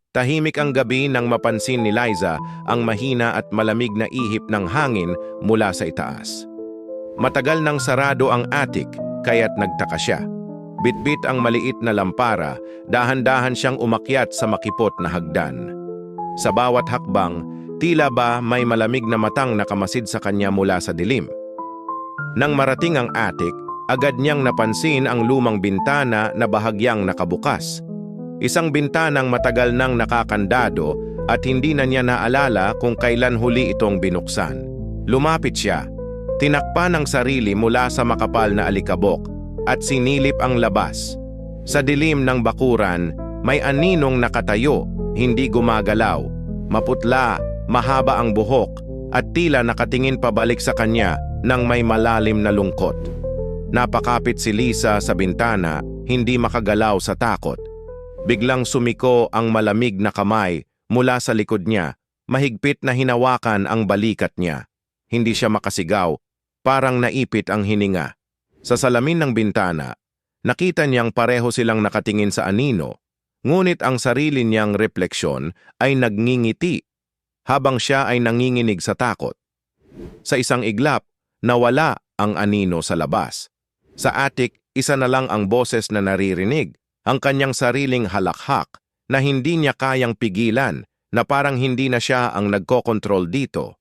Tahimik ang gabi nang mapansin ni Liza ang mahina at malamig na ihip ng hangin mula sa itaas. Matagal nang sarado ang attic, kaya't nagtaka siya. Bitbit ang maliit na lampara, dahan-dahan siyang umakyat sa makipot na hagdan. Sa bawat hakbang, tila ba may malamig na matang nakamasid sa kanya mula sa dilim. Nang marating ang attic, agad niyang napansin ang lumang bintana na bahagyang nakabukas. Isang bintanang matagal nang nakakandado at hindi na niya naalala kung kailan huli itong binuksan. Lumapit siya, tinakpan ang sarili mula sa makapal na alikabok at sinilip ang labas. Sa dilim ng bakuran, may aninong nakatayo, hindi gumagalaw. Maputla, mahaba ang buhok at tila nakatingin pabalik sa kanya nang may malalim na lungkot. Napakapit si Lisa sa bintana, hindi makagalaw sa takot. Biglang sumiko ang malamig na kamay mula sa likod niya, mahigpit na hinawakan ang balikat niya. Hindi siya makasigaw, parang naipit ang hininga. Sa salamin ng bintana, nakita niyang pareho silang nakatingin sa anino, ngunit ang sarili niyang refleksyon ay nagngingiti, habang siya ay nanginginig sa takot. Sa isang iglap, nawala ang anino sa labas. Sa attic, isa na lang ang boses na naririnig, ang kanyang sariling halakhak na hindi niya kayang pigilan, na parang hindi na siya ang nagkokontrol dito.